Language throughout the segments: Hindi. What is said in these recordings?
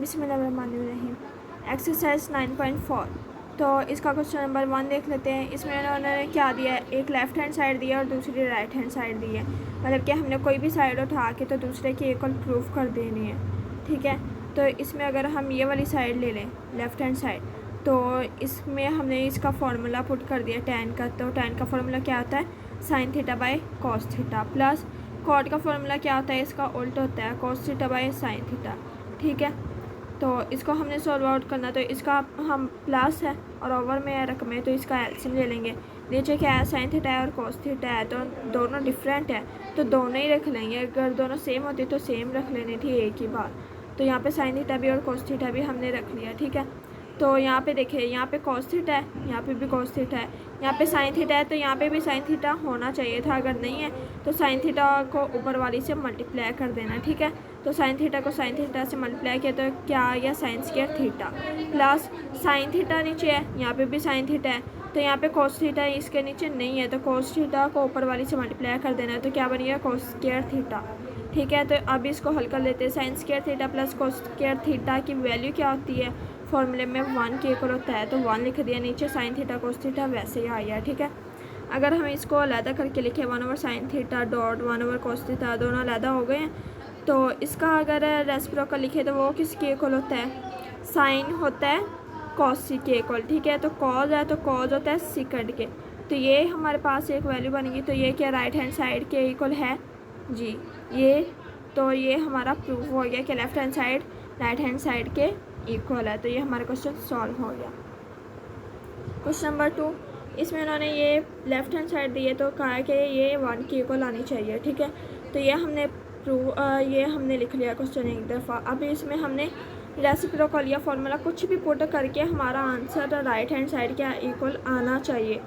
बिस्मिल्लाहिर्रहमानिर्रहीम। एक्सरसाइज 9.4। तो इसका क्वेश्चन नंबर 1 देख लेते हैं। इसमें उन्होंने क्या दिया है, एक लेफ़्ट हैंड साइड दी है और दूसरी राइट हैंड साइड दी है। मतलब कि हमने कोई भी साइड उठा के तो दूसरे की इक्वल प्रूफ कर देनी है, ठीक है। तो इसमें अगर हम ये वाली साइड ले लें, लेफ़्ट हैंड साइड, तो इसमें हमने इसका फार्मूला पुट कर दिया टैन का। तो टैन का फार्मूला क्या आता है, sine theta by cos theta, plus cot का फार्मूला क्या होता है, इसका उल्टा होता है cos theta by sine theta, ठीक है। तो इसको हमने सॉल्व आउट करना, तो इसका हम प्लस है और ओवर में है रकम है, तो इसका एलसीएम ले लेंगे। नीचे क्या है, साइन थीटा है और कॉस थीटा है, तो दोनों डिफरेंट है तो दोनों ही रख लेंगे। अगर दोनों सेम होती तो सेम रख लेनी थी एक ही बार। तो यहाँ पे साइन थीटा भी और कॉस थीटा भी हमने रख लिया, ठीक है। तो यहाँ पे देखिए, यहाँ पे कॉस थीटा है, यहाँ पे भी कॉस थीटा है, यहाँ पे साइन थीटा है, तो यहाँ पे भी साइन थीटा होना चाहिए था। अगर नहीं है तो साइन थीटा को ऊपर वाली से मल्टीप्लाई कर देना, ठीक है। तो साइन थीटा को साइन थीटा से मल्टीप्लाई किया तो क्या आ गया, sign square theta, plus sine theta नीचे है, यहाँ पे भी साइन थीटा है, तो यहाँ पे कॉस थीटा इसके नीचे नहीं है, तो कॉस थीटा को ऊपर वाली से मल्टीप्लाई कर देना है, तो क्या बन गया, कॉस स्क्वायर थीटा, ठीक है। तो अब इसको हल कर लेते हैं। Sign square theta plus cos square theta की वैल्यू क्या होती है, फॉर्मूले में 1 के इक्वल होता है, तो 1 लिख दिया, नीचे साइन थीटा कॉस थीटा वैसे ही आ गया, ठीक है। अगर हम इसको अलहदा करके लिखें, 1 over sine theta dot 1 over cos theta, दोनों अलहदा हो गए हैं। तो इसका अगर रेसिप्रोकल लिखे तो वो किसके इक्वल होता है, साइन होता है कॉस के इक्वल, ठीक है। तो कॉज है तो कॉज होता है सिकंड के, तो ये हमारे पास एक वैल्यू बनेगी। तो ये क्या राइट हैंड साइड के इक्वल है जी, ये तो ये हमारा प्रूफ हो गया कि left hand side right hand side के इक्वल है। तो ये हमारा क्वेश्चन सॉल्व हो गया। क्वेश्चन नंबर 2, इसमें उन्होंने ये लेफ़्ट हैंड साइड दी है तो कहा है कि ये 1 के इक्वल आनी चाहिए, ठीक है। तो ये हमने लिख लिया क्वेश्चन एक दफ़ा। अब इसमें हमने रेसिप्रोकल या फार्मूला कुछ भी पुट करके हमारा आंसर राइट हैंड साइड के इक्वल आना चाहिए।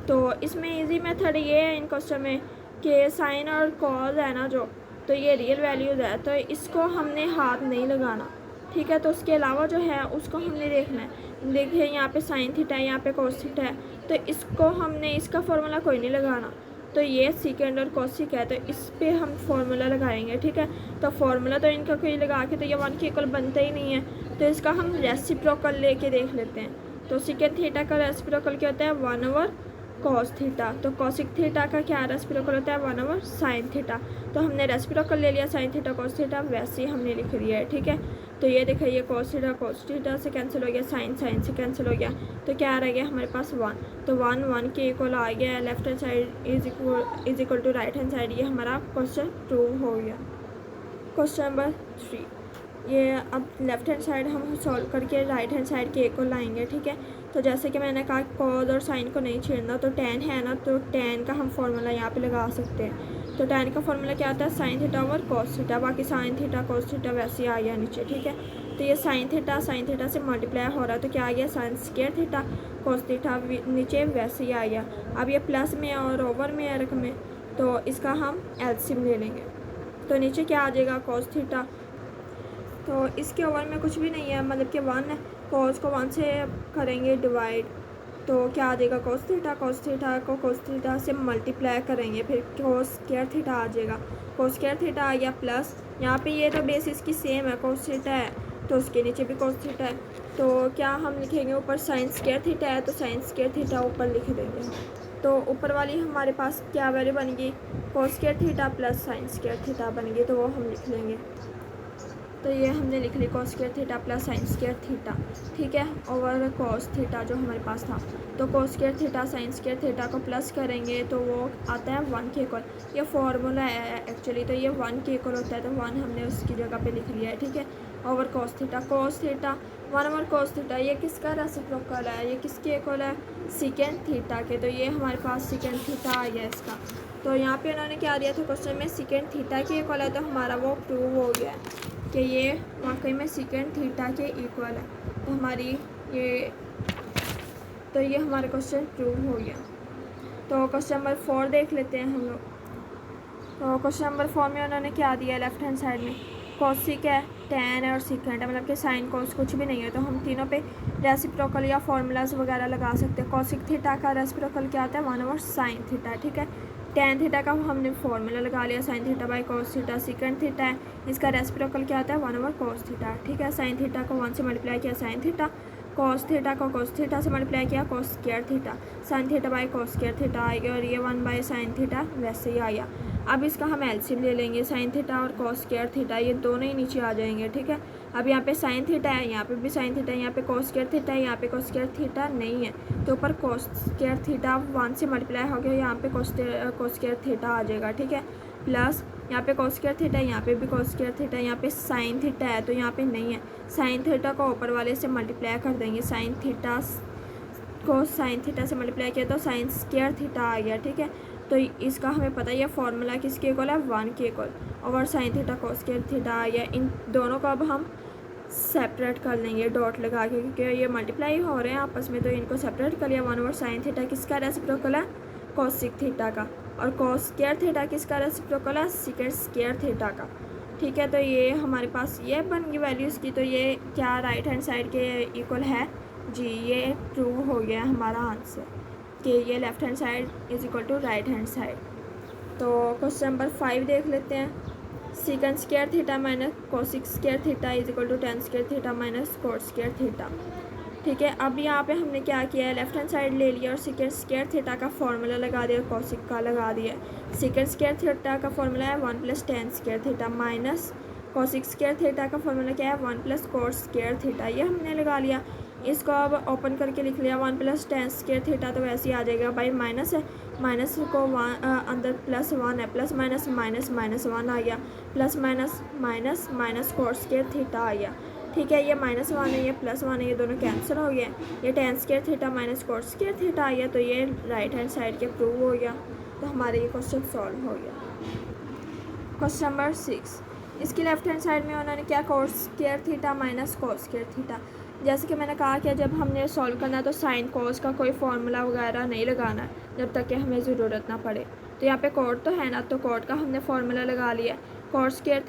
तो इसमें इजी मेथड ये है इन क्वेश्चन में कि साइन और कॉज है ना जो, तो ये रियल वैल्यूज़ है, तो इसको हमने हाथ नहीं लगाना, ठीक है। तो उसके अलावा जो है उसको हमने देखना है। देखिए यहाँ पे साइन थीटा है, यहाँ पे कॉस थीटा है, तो इसको हमने इसका फार्मूला कोई नहीं लगाना। तो ये सीकेंड और कॉसिक है, तो इस पे हम फार्मूला लगाएंगे, ठीक है। तो फार्मूला तो इनका कोई लगा के तो ये 1 के इक्वल बनता ही नहीं है, तो इसका हम रेसिप्रोकल लेके देख लेते हैं। तो सीकेंड थीटा का रेसिप्रोकल क्या होता है, 1 ओवर कॉस थीटा। तो कॉसिक थीटा का क्या रेसिप्रोकल होता है, 1 ओवर साइन थीटा। तो हमने रेसिप्रोकल ले लिया, साइन थीटा कॉस थीटा वैसे ही हमने लिख लिया है, ठीक है। तो ये देखिए, ये कॉस थीटा से कैंसिल हो गया, साइन से कैंसिल हो गया, तो क्या रह गया हमारे पास 1। तो 1 के इक्वल आ गया है, left hand side is equal to right hand side. ये हमारा क्वेश्चन प्रूव हो गया। क्वेश्चन नंबर 3, ये अब लेफ़्ट हैंड साइड हम सॉल्व करके राइट हैंड साइड के इक्वल लाएंगे, ठीक है। तो जैसे कि मैंने कहा कॉज और साइन को नहीं छेड़ना, तो टैन है ना, तो टैन का हम फार्मूला यहाँ पे लगा सकते हैं। तो टैन का फार्मूला क्या आता है, sine theta over cos theta, बाकी साइन थीटा कॉस थीटा वैसे ही आ गया नीचे, ठीक है। तो ये साइन थीटा से मल्टीप्लाई हो रहा है, तो क्या आ गया, sign square theta cos theta नीचे वैसे ही आ गया। अब ये प्लस में और ओवर में है रकम में, तो इसका हम एलसीएम ले लेंगे। तो नीचे क्या आ जाएगा, कॉस थीटा, तो इसके ओवर में कुछ भी नहीं है, मतलब कि 1 है, कॉस को 1 से करेंगे डिवाइड, तो क्या आ जाएगा, कॉस थीटा को कॉस थीटा से मल्टीप्लाई करेंगे, फिर कॉस स्क्वायर थीटा आ जाएगा, कॉस स्क्वायर थीटा आ गया, प्लस यहाँ पे ये तो बेस इसकी सेम है, कॉस थीटा है तो उसके नीचे भी कॉस थीटा है, तो क्या हम लिखेंगे, ऊपर साइन स्क्वायर थीटा है तो साइन स्क्वायर थीटा ऊपर लिख देंगे। तो ऊपर वाली हमारे पास क्या वैल्यू बनेगी, cos square theta plus sine square theta बनेगी, तो वो हम लिख लेंगे। तो ये हमने लिख ली cos square theta plus sine square theta, ठीक है, ओवर कॉस थीटा जो हमारे पास था। तो cos square theta sine square theta को प्लस करेंगे तो वो आता है 1 के इक्वल। ये फार्मूला है एक्चुअली, तो ये 1 के इक्वल होता है, तो 1 हमने उसकी जगह पे लिख लिया है, ठीक है। Over cos theta 1 over cos theta, ये किसका रेसिप्रोकल है, ये किसके इक्वल है, सीकेंड थीटा के। तो ये हमारे पास सीकेंड थीटा आ गया इसका। तो यहाँ पे उन्होंने क्या दिया था क्वेश्चन में, सीकेंड थीटा के इक्वल है, तो हमारा वो प्रूव हो गया है कि ये वाकई में सीकेंड थीटा के इक्वल है। तो ये हमारा क्वेश्चन प्रूव हो गया। तो क्वेश्चन नंबर 4 देख लेते हैं हम लोग। तो क्वेश्चन नंबर 4 में उन्होंने क्या दिया है, लेफ्ट हैंड साइड में कॉसिक है, टैन है और सीकेंड है, मतलब कि साइन कॉस कुछ भी नहीं है, तो हम तीनों पे रेसिप्रोकल या फार्मूलाज वगैरह लगा सकते हैं। कॉसिक थीटा का रेसिप्रोकल क्या आता है, 1 ओवर साइन थीटा, ठीक है। टेन थीटा का हमने फॉर्मूला लगा लिया, sine theta by cos theta secant theta है, इसका रेसिप्रोकल क्या आता है 1/cos कॉस थीटा। ठीक है, साइन थीटा को 1 से मल्टीप्लाई किया साइन थीटा, कॉस थीटा को कॉस थीटा से मल्टीप्लाई किया cos square theta, sine theta by cos square theta आएगा और ये 1/sin थीटा वैसे ही आया। अब इसका हम एलसीएम ले लेंगे, साइन थीटा और कॉस स्क्वायर थीटा ये दोनों ही नीचे आ जाएंगे। ठीक है, अब यहाँ पे साइन थीटा है, यहाँ पे भी साइन थीटा है, यहाँ पे कॉस स्क्वायर थीटा है, यहाँ पे कॉस स्क्वायर थीटा नहीं है, तो ऊपर कॉस स्क्वायर थीटा 1 से मल्टीप्लाई हो गया, यहाँ पे कॉस स्क्वायर थीटा आ जाएगा। ठीक है, प्लस यहाँ पे कॉस स्क्वायर थीटा है, यहाँ पे भी कॉस स्क्वायर थीटा है, यहाँ पे साइन थीटा है तो यहाँ पे नहीं है, साइन थीटा को ऊपर वाले से मल्टीप्लाई कर देंगे, साइन थीटा को साइन थीटा से मल्टीप्लाई किया तो साइन स्क्वायर थीटा आ गया। ठीक है, तो इसका हमें पता है फॉर्मूला किसके इक्वल है 1 के इक्वल, और sine theta cos square theta आ गया। इन दोनों को अब हम सेपरेट कर लेंगे डॉट लगा के, क्योंकि ये मल्टीप्लाई हो रहे हैं आपस में, तो इनको सेपरेट कर लिया। 1/sin थीटा किसका रेसिप्रोकल है कॉसिक थीटा का, और कॉस स्क्वायर थीटा किसका रेसिप्रोकल है सेकंड स्क्वायर थीटा का। ठीक है, तो ये हमारे पास ये बन गई वैल्यूज़ की, तो ये क्या राइट हैंड साइड के इक्वल है जी, ये प्रूव हो गया हमारा आंसर कि ये left hand side is equal to right hand side. तो क्वेश्चन नंबर 5 देख लेते हैं, sec square theta minus cosec square theta is equal to tan square theta minus cot square theta. ठीक है, अब यहाँ पे हमने क्या किया है, लेफ्ट हैंड साइड ले लिया और सेकंड स्क्वायर थीटा का फॉर्मूला लगा दिया, कोसिक का लगा दिया। सेकंड स्क्वायर थीटा का फॉर्मूला है 1 + tan square theta minus cosec square theta का फॉर्मूला क्या है 1 + cot स्क्वायर थीटा, ये हमने लगा लिया। इसको अब ओपन करके लिख लिया 1 + tan स्क्वायर थीटा, तो वैसे ही आ जाएगा भाई, माइनस है, माइनस को अंदर +1 है, प्लस माइनस माइनस -1 आ गया, plus minus minus minus cot square theta आ गया। ठीक है, ये -1 है, ये +1 है, ये दोनों कैंसिल हो गए, ये tan square theta minus cot square theta आ गया, तो ये राइट हैंड साइड के प्रूव हो गया। तो हमारे ये क्वेश्चन सॉल्व हो गया। क्वेश्चन नंबर 6, इसकी लेफ्ट हैंड साइड में उन्होंने क्या cos square theta minus cos square theta. जैसे कि मैंने कहा कि जब हमने सॉल्व करना है तो साइन कोस का कोई फार्मूला वगैरह नहीं लगाना है जब तक कि हमें ज़रूरत ना पड़े। तो यहाँ पे कोट तो है ना, तो कोट का हमने फार्मूला लगा लिया, cos square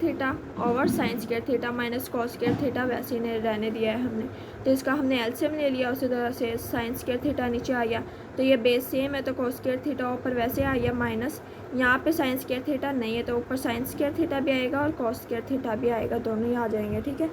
theta over sign square theta minus cos square theta वैसे ही रहने दिया है हमने। तो इसका हमने एलसीएम ले लिया, उसी तरह से साइन स्क्वायर थीटा नीचे आ गया, तो ये बेस सेम है, तो cos स्क्वायर थीटा ऊपर वैसे आ गया माइनस, यहाँ पे साइन स्क्वायर थीटा नहीं है तो ऊपर साइन स्क्वायर थीटा भी आएगा और cos स्क्वायर थीटा भी आएगा, दोनों ही आ जाएंगे। ठीक है,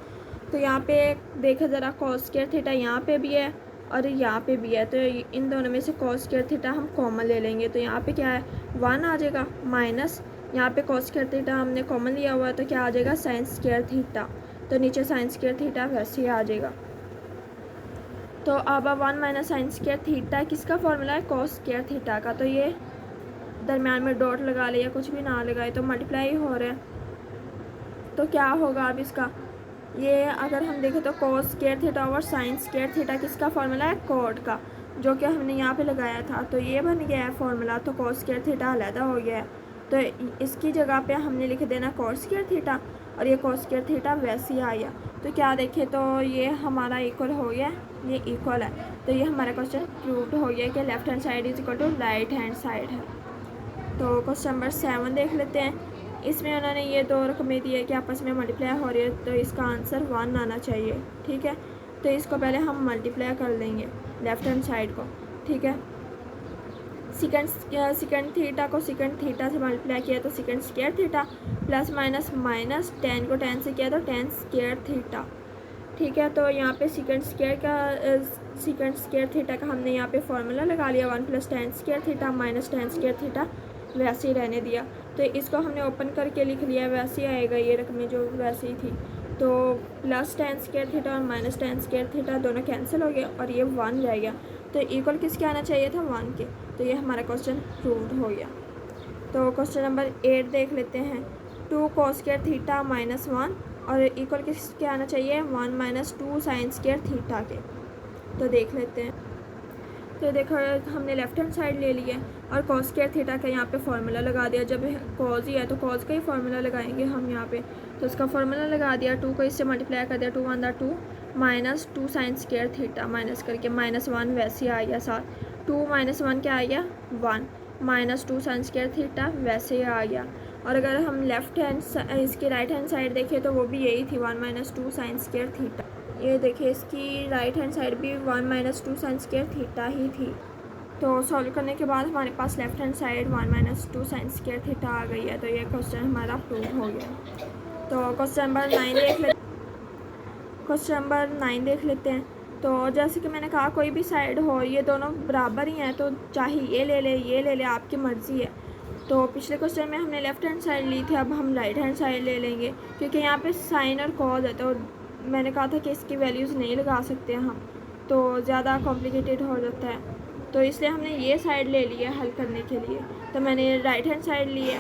तो यहाँ पे देखो ज़रा cos स्क्वायर थीटा यहाँ पे भी है और यहाँ पे भी है, तो इन दोनों में से cos स्क्वायर थीटा हम कॉमन ले लेंगे, तो यहाँ पे क्या है 1 आ जाएगा, माइनस यहाँ पे cos स्क्वायर थीटा हमने कॉमन लिया हुआ है तो क्या आ जाएगा साइन स्क्वायर थीटा, तो नीचे साइन स्क्वायर थीटा वैसे ही आ जाएगा। तो अब 1 - साइन स्क्वायर थीटा किसका फॉर्मूला है cos स्क्वायर थीटा का, तो ये दरम्यान में डॉट लगा लिया, कुछ भी ना लगाए तो मल्टीप्लाई हो रहा है, तो क्या होगा अब इसका, ये अगर हम देखें तो cos square theta over sign square theta किसका फॉर्मूला है कोट का, जो कि हमने यहाँ पे लगाया था, तो ये बन गया है फॉर्मूला, तो cos स्क्वायर थीटा अलहदा हो गया है, तो इसकी जगह पे हमने लिख देना cos स्क्वायर थीटा और ये cos स्क्वायर थीटा वैसे ही आया। तो क्या देखें तो ये हमारा इक्वल हो गया, ये इक्वल है, तो ये हमारा क्वेश्चन प्रूव्ड हो गया कि left hand side is equal to right hand side है। तो क्वेश्चन नंबर 7 देख लेते हैं, इसमें उन्होंने ये दो रकमें दी है कि आपस में मल्टीप्लाई हो रही है, तो इसका आंसर 1 आना चाहिए। ठीक है, तो इसको पहले हम मल्टीप्लाई कर लेंगे लेफ्ट हैंड साइड को। ठीक है, सेकंड थीटा को सेकंड थीटा से मल्टीप्लाई किया तो second square theta, plus minus minus ten को टेन से किया तो टेन स्क्वायर थीटा। ठीक है, तो यहाँ पे सेकंड स्क्वायर थीटा का हमने यहाँ पे फार्मूला लगा लिया 1 + tan square theta minus tan square theta वैसे ही रहने दिया, तो इसको हमने ओपन करके लिख लिया, वैसे ही आएगा ये रकमें जो वैसे ही थी, तो प्लस tan स्क्वायर थीटा और माइनस tan स्क्वायर थीटा दोनों कैंसिल हो गए और ये 1 रह गया, तो इक्वल किसके आना चाहिए था 1 के, तो ये हमारा क्वेश्चन प्रूव्ड हो गया। तो क्वेश्चन नंबर 8 देख लेते हैं, 2 cos स्क्वायर थीटा माइनस 1 और इक्वल किसके आना चाहिए 1 - 2 साइन स्क्वायर थीटा के, तो देख लेते हैं। तो देखो हमने लेफ्ट हैंड साइड ले लिया और cos स्क्वायर थीटा का यहाँ पे फार्मूला लगा दिया, जब cos ही है तो cos का ही फार्मूला लगाएंगे हम यहाँ पे, तो उसका फार्मूला लगा दिया, 2 को इससे मल्टीप्लाई कर दिया, 2 × 1 = 2 minus 2 sign square theta minus करके -1 वैसे ही आ गया, साथ 2 - 1 क्या आ गया 1 माइनस 2 साइन स्क्वायर थीटा वैसे ही आ गया। और अगर हम लेफ्ट हैंड इसकी राइट हैंड साइड देखें तो वो भी यही थी 1 - 2 साइन स्क्वायर थीटा, ये देखिए इसकी राइट हैंड साइड भी 1 - 2 साइन स्क्वायर थीटा ही थी। तो सॉल्व करने के बाद हमारे पास left hand side 1 - 2 sin square theta आ गई है। तो ये क्वेश्चन हमारा प्रूव हो गया। तो क्वेश्चन नंबर 9 देख लेते हैं। तो जैसे कि मैंने कहा, कोई भी साइड हो, ये दोनों बराबर ही हैं, तो चाहे ये ले ले, आपकी मर्ज़ी है। तो पिछले क्वेश्चन में हमने लेफ़्ट हैंड साइड ली थी, अब हम राइट हैंड साइड ले लेंगे, क्योंकि यहाँ पे साइन और कॉज है। तो मैंने कहा था कि इसकी वैल्यूज़ नहीं लगा सकते हम, तो ज़्यादा कॉम्प्लिकेटेड हो जाता है, तो इसलिए हमने ये साइड ले ली है हल करने के लिए। तो मैंने राइट हैंड साइड ली है।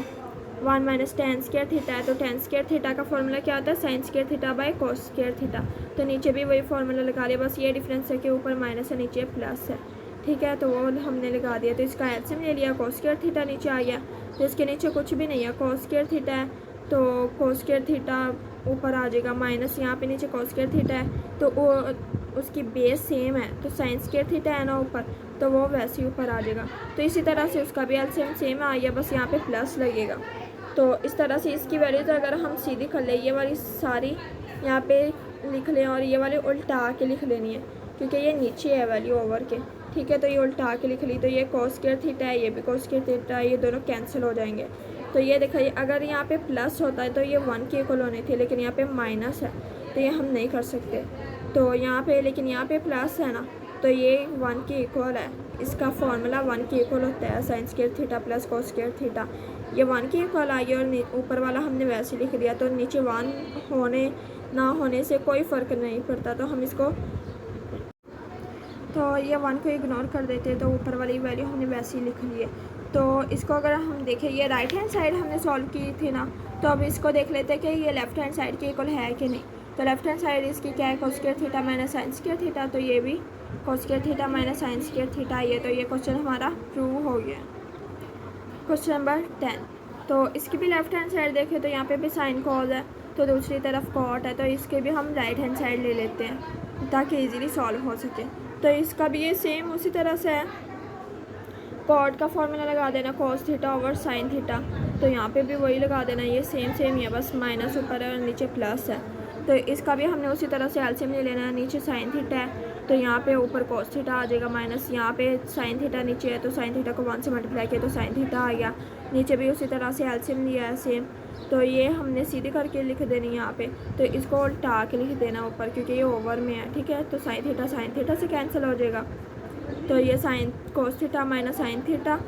1 - tan स्क्वायर थीटा है, तो tan स्क्वायर थीटा का फॉर्मूला क्या होता है? sin square theta by cos square theta. तो नीचे भी वही फार्मूला लगा लिया, बस ये डिफरेंस है कि ऊपर माइनस है, नीचे प्लस है। ठीक है, तो वो हमने लगा दिया। तो इसका एलसीएम ले लिया, cos स्क्वायर थीटा नीचे आ गया। तो इसके नीचे कुछ भी नहीं है, cos स्क्वायर थीटा है, तो cos स्क्वायर थीटा ऊपर आ जाएगा, माइनस यहाँ पे नीचे cos स्क्वायर थीटा है, तो वो उसकी बेस सेम है, तो sin स्क्वायर थीटा है ना ऊपर, तो वो वैसे ही ऊपर आ जाएगा। तो इसी तरह से उसका भी एलसीएम सेम आ गया, बस यहाँ पे प्लस लगेगा। तो इस तरह से इसकी वैल्यूज़ अगर हम सीधी कर लें, ये वाली सारी यहाँ पे लिख लें और ये वाली उल्टा के लिख लेनी है, क्योंकि ये नीचे है वैल्यू ओवर के। ठीक है, तो ये उल्टा के लिख ली, तो ये cos स्क्वायर थीटा है, ये भी cos स्क्वायर थीटा है, ये दोनों कैंसिल हो जाएंगे। तो ये देखिए, अगर यहाँ पे प्लस होता है तो ये 1 के इक्वल होनी थी, लेकिन यहाँ पे माइनस है, तो ये हम नहीं कर सकते। तो यहाँ पे, लेकिन यहाँ पे प्लस है ना, तो ये 1 के इक्वल है। इसका फॉर्मूला 1 के इक्वल होता है, sin square theta plus cos square theta. ये 1 के इक्वल आई और ऊपर वाला हमने वैसे लिख दिया, तो नीचे 1 होने ना होने से कोई फ़र्क नहीं पड़ता। तो हम इसको, तो ये 1 को इग्नोर कर देते, तो ऊपर वाली वैल्यू हमने वैसे ही लिख ली है। तो इसको अगर हम देखें, ये राइट हैंड साइड हमने सॉल्व की थी ना, तो अब इसको देख लेते हैं कि ये लेफ़्ट हैंड साइड के इक्वल है कि नहीं। तो लेफ़्ट हैंड साइड इसकी क्या है? cos square theta minus sin square theta, तो ये भी cos square theta minus sin square theta ही है। तो ये क्वेश्चन हमारा प्रूव हो गया। क्वेश्चन नंबर 10, तो इसकी भी लेफ़्ट हैंड साइड देखें, तो यहाँ पे भी साइन कॉज है, तो दूसरी तरफ कॉट है, तो इसके भी हम राइट हैंड साइड ले लेते हैं ताकि इजीली सॉल्व हो सके। तो इसका भी ये सेम उसी तरह से है, कॉट का फॉर्मूला लगा देना cos theta over sin theta, तो यहाँ पे भी वही लगा देना, ये सेम ही है, बस माइनस ऊपर है और नीचे प्लस है। तो इसका भी हमने उसी तरह से एलसीएम ले लेना है। नीचे sin थीटा है, तो यहाँ पे ऊपर cos थीटा आ जाएगा, माइनस यहाँ पे sin थीटा नीचे है, तो sin थीटा को 1 से मल्टीप्लाई किया तो sin थीटा आ गया। नीचे भी उसी तरह से एलसीएम लिया है सेम, तो ये हमने सीधी करके लिख देनी यहाँ पे, तो इसको उल्टा के लिख देना ऊपर, क्योंकि ये ओवर में है। ठीक है, तो sin थीटा से कैंसिल हो जाएगा, तो ये sin cos theta minus sin theta,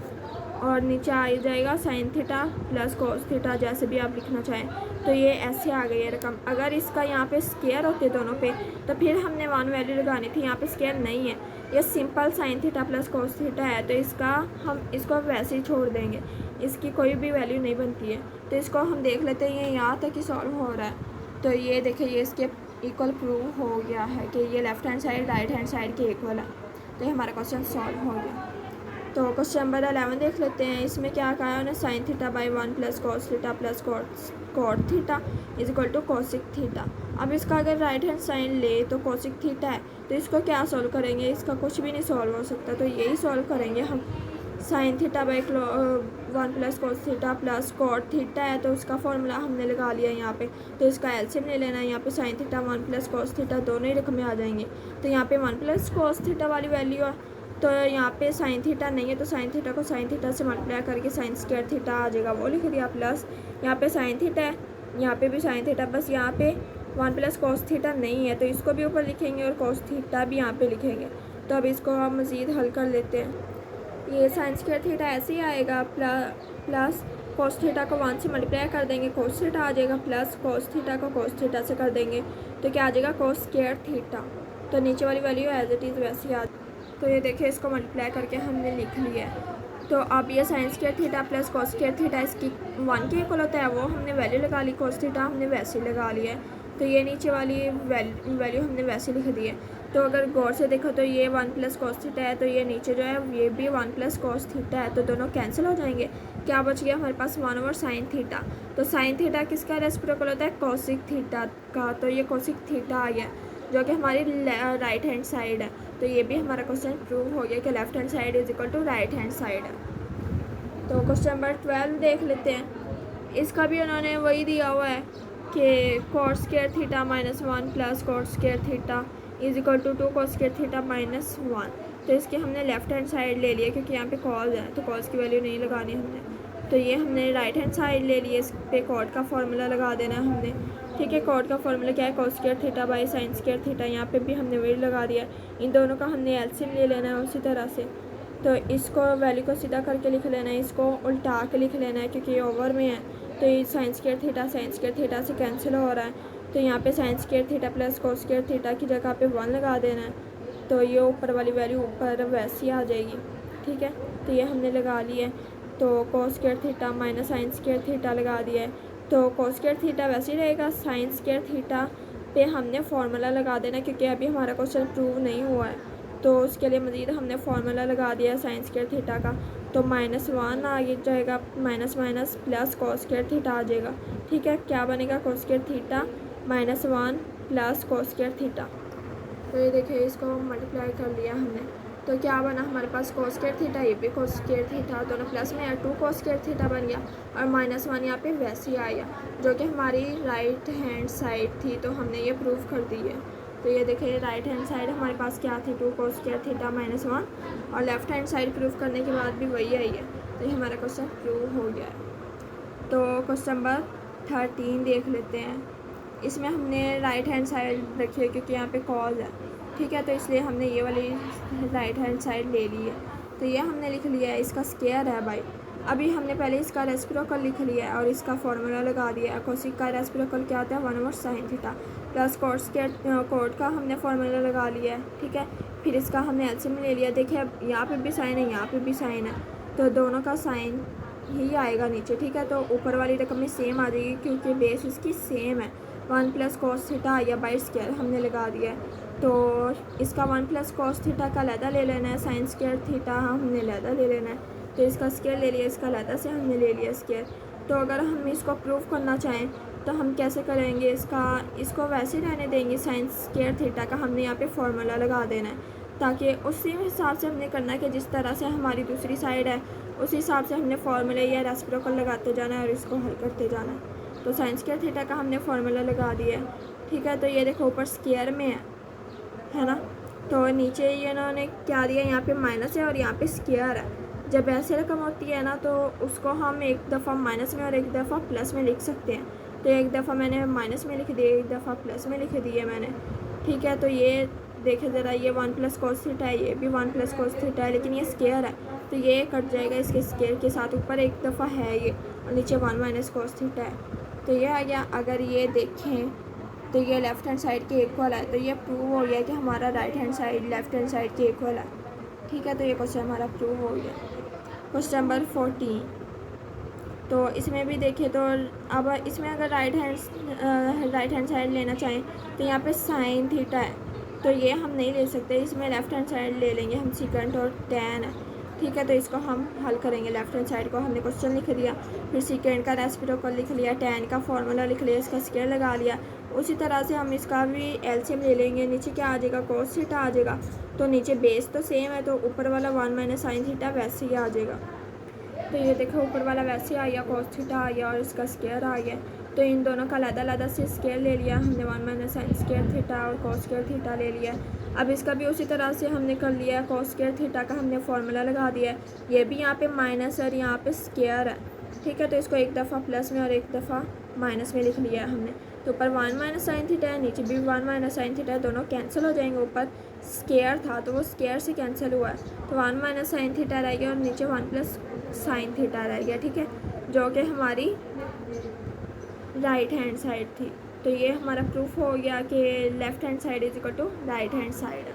और नीचे आ जाएगा sin theta plus cos theta, जैसे भी आप लिखना चाहें। तो ये ऐसे आ गई है रकम। अगर इसका यहाँ पे स्क्वायर होते दोनों पे, तो फिर हमने 1 वैल्यू लगानी थी, यहाँ पे स्क्वायर नहीं है, ये simple sin theta plus cos theta है, तो इसका हम इसको वैसे ही छोड़ देंगे, इसकी कोई भी वैल्यू नहीं बनती है। तो इसको हम देख लेते हैं, ये यहाँ तक ही सॉल्व हो रहा है। तो ये देखिए, ये इसके इक्वल प्रूव हो गया है कि ये left hand side right hand side के इक्वल है। तो ये हमारा क्वेश्चन सॉल्व हो गया। तो क्वेश्चन नंबर 11 देख लेते हैं। इसमें क्या कहा है उन्हें? sin theta by 1 plus cos theta plus cot theta is equal to cosic theta. अब इसका अगर राइट हैंड साइन ले तो cosic थीटा है, तो इसको क्या सॉल्व करेंगे? इसका कुछ भी नहीं सॉल्व हो सकता, तो यही सॉल्व करेंगे हम। sin theta by 1 plus cos theta plus cot theta है, तो उसका फॉर्मूला हमने लगा लिया यहाँ पे, तो इसका एलसीएम ले लेना है। यहाँ पे sin theta 1 plus cos theta दोनों ही रकम में आ जाएंगे, तो यहाँ पे 1 प्लस cos थीटा वाली वैल्यू है, तो यहाँ पे sin थीटा नहीं है, तो sin थीटा को sin थीटा से मल्टीप्लाई करके sin स्क्वायर थीटा आ जाएगा, वो लिख दिया, प्लस यहाँ पे sin थीटा है, यहाँ पे भी sin थीटा, बस यहाँ पे 1 प्लस cos थीटा नहीं है, तो इसको भी ऊपर लिखेंगे और cos थीटा भी यहाँ पे लिखेंगे। तो अब इसको हम मज़ीद हल कर लेते हैं। ये sin स्क्वायर थीटा ऐसे ही आएगा, प्लस cos थीटा को 1 से मल्टीप्लाई कर देंगे, cos थीटा आ जाएगा, प्लस cos थीटा को cos थीटा से कर देंगे, तो क्या आ जाएगा? cos square theta. तो नीचे वाली वैल्यू एज इट इज़ वैसे ही आ। तो ये देखिए, इसको मल्टीप्लाई करके हमने लिख लिया है। तो अब ये sin square theta plus cos square theta इसकी 1 के इक्वल होता है, वो हमने वैल्यू लगा ली, cos थीटा हमने वैसे लगा लिया है, तो ये नीचे वाली वैल्यू हमने वैसे लिख दी है। तो अगर गौर से देखो तो ये 1 प्लस cos थीटा है, तो ये नीचे जो है ये भी 1 प्लस cos थीटा है, तो दोनों कैंसिल हो जाएंगे। क्या बच गया हमारे पास? 1 ओवर sin थीटा। तो sin थीटा किसका रेसिप्रोकल होता है? cosic थीटा का, तो ये cosic थीटा आ गया, जो कि हमारी राइट हैंड साइड है। तो ये भी हमारा क्वेश्चन प्रूव हो गया कि left hand side is equal to right hand side है। तो क्वेश्चन नंबर 12 देख लेते हैं। इसका भी उन्होंने वही दिया हुआ है कि cot square theta minus 1 plus cot square theta is equal to 2 cos square theta minus 1। तो इसके हमने लेफ़्ट हैंड साइड ले लिया क्योंकि यहाँ पे कॉज है तो कॉज की वैल्यू नहीं लगानी हमने। तो ये हमने राइट हैंड साइड ले लिया, इस पे कॉट का फार्मूला लगा देना है हमने। ठीक है, कॉट का फार्मूला क्या है, cos square theta by sign square theta. यहाँ पे भी हमने वही लगा दिया। इन दोनों का हमने एलसीएम ले लेना है उसी तरह से। तो इसको वैल्यू को सीधा करके लिख लेना है, इसको उल्टा के लिख लेना है क्योंकि ये ओवर में है। तो ये साइन स्क्वायर थीटा से कैंसिल हो रहा है। तो यहाँ पे sign square theta plus cos square theta की जगह पे 1 लगा देना है। तो ये ऊपर वाली वैल्यू ऊपर वैसी आ जाएगी। ठीक है, तो ये हमने लगा लिया है। तो cos square theta minus sign square theta लगा दिया है। तो कॉस स्क्वायर थीटा वैसे ही रहेगा, साइन स्क्वायर थीटा पे हमने फार्मूला लगा देना क्योंकि अभी हमारा क्वेश्चन प्रूव नहीं हुआ है। तो उसके लिए मज़ीद हमने फार्मूला लगा दिया साइन स्क्वायर थीटा का। तो -1 आ जाएगा, minus minus plus cos square theta आ जाएगा। ठीक है, क्या बनेगा, cos square theta -1 plus cos square theta. तो ये देखिए इसको मल्टीप्लाई कर लिया हमने। तो क्या बना हमारे पास कॉस स्क्वायर थीटा, ये भी कॉस स्क्वायर थीटा, दोनों प्लस में 2 कॉस स्क्वायर थीटा बन गया और -1 यहाँ पे वैसे ही आया जो कि हमारी राइट हैंड साइड थी। तो हमने ये प्रूव कर दी है। तो ये देखिए राइट हैंड साइड हमारे पास क्या थी, 2 कॉस स्क्वायर थीटा -1 और लेफ़्ट हैंड साइड प्रूव करने के बाद भी वही आई है। तो ये हमारा क्वेश्चन प्रूव हो गया है। तो क्वेश्चन नंबर 13 देख लेते हैं। इसमें हमने राइट हैंड साइड रखी है क्योंकि यहाँ पे कॉज है। ठीक है, तो इसलिए हमने ये वाली राइट हैंड साइड ले ली है। तो ये हमने लिख लिया है, इसका स्क्वायर है भाई। अभी हमने पहले इसका रेसिप्रोकल लिख लिया है और इसका फार्मूला लगा दिया है। कोसिक का रेसिप्रोकल क्या होता है, 1/sin थीटा प्लस कोट का हमने फार्मूला लगा लिया है। ठीक है, फिर इसका हमने एलसीएम ले लिया। देखिए यहाँ पे भी साइन है, यहाँ पे भी साइन है, तो दोनों का साइन ही आएगा नीचे। ठीक है, तो ऊपर वाली रकम में सेम आ जाएगी क्योंकि बेस इसकी सेम है। 1 प्लस कॉस थीटा या बाई स्क्वायर हमने लगा दिया है। तो इसका 1 प्लस कॉस थीटा का लैदा ले लेना है, साइन स्क्वायर थीटा हमने लैदा ले लेना है। तो इसका स्क्वायर ले लिया, इसका लैदा से हमने ले लिया स्क्वायर। तो अगर हम इसको प्रूव करना चाहें तो हम कैसे करेंगे, इसको वैसे ही रहने देंगे। साइन स्क्वायर थीटा का हमने यहाँ पे फार्मूला लगा देना है ताकि उसी हिसाब से हमने करना है कि जिस तरह से हमारी दूसरी साइड है उसी हिसाब से हमने फार्मूले या रेसिप्रोकल लगाते जाना है और इसको हल करते जाना है। तो साइन स्क्वायर थीटा का हमने फार्मूला लगा दिया है। ठीक है, तो ये देखो ऊपर स्क्वायर में है ना, तो नीचे ये इन्होंने क्या दिया, यहाँ पे माइनस है और यहाँ पे स्क्वायर है। जब ऐसे रकम होती है ना तो उसको हम एक दफ़ा माइनस में और एक दफ़ा प्लस में लिख सकते हैं। तो एक दफ़ा मैंने माइनस में लिख दिया, एक दफ़ा प्लस में लिख दिया मैंने। ठीक है, तो ये देखे ज़रा, ये 1 प्लस कॉस थीटा है, ये भी 1 प्लस कॉस थीटा है, लेकिन ये स्क्वायर है तो ये कट जाएगा इसके स्क्वायर के साथ। ऊपर एक दफ़ा है ये और नीचे 1 माइनस कॉस थीटा है, तो ये आ गया। अगर ये देखें तो ये लेफ़्ट हैंड साइड के इक्वल है, तो ये प्रूव हो गया कि हमारा right hand side left hand side के इक्वल है। ठीक है, तो ये क्वेश्चन हमारा प्रूव हो गया। क्वेश्चन नंबर 14, तो इसमें भी देखें तो अब इसमें अगर राइट हैंड साइड लेना चाहें तो यहाँ पे साइन थीटा है, तो ये हम नहीं ले सकते। इसमें लेफ़्ट हैंड साइड ले लेंगे हम, सीकेंट और टैन है। ठीक है, तो इसको हम हल करेंगे। लेफ़्ट हैंड साइड को हमने क्वेश्चन लिख दिया, फिर सीकेंट का रेसिप्रोकल लिख लिया, टैन का फार्मूला लिख लिया, इसका स्क्वायर लगा लिया। उसी तरह से हम इसका भी एलसीएम ले लेंगे। नीचे क्या आ जाएगा, कॉस थीटा आ जाएगा। तो नीचे बेस तो सेम है तो ऊपर वाला 1 माइनस साइन थीटा वैसे ही आ जाएगा। तो ये देखो ऊपर वाला वैसे आ गया, कॉस थीटा आ गया और इसका स्क्वायर आ गया। तो इन दोनों का अलग से स्क्वायर ले लिया हमने, 1 माइनस साइन स्क्वायर थीटा और कॉस स्क्वायर थीटा ले लिया। अब इसका भी उसी तरह से हमने कर लिया, कॉस स्क्वायर थीटा का हमने फार्मूला लगा दिया है। ये भी यहाँ पे माइनस और यहाँ पे स्क्वायर है। ठीक है, तो इसको एक दफ़ा प्लस में और एक दफ़ा माइनस में लिख लिया है हमने। तो ऊपर 1 माइनस साइन थीटा है, नीचे भी 1 माइनस साइन थीटा है, दोनों कैंसिल हो जाएंगे। ऊपर स्क्वायर था तो वो स्क्वायर से कैंसिल हुआ है, तो 1 माइनस साइन थीटा रह गया और नीचे 1 प्लस साइन थीटा रह गया। ठीक है, जो कि हमारी राइट हैंड साइड थी। तो ये हमारा प्रूफ हो गया कि left hand side is equal to right hand side.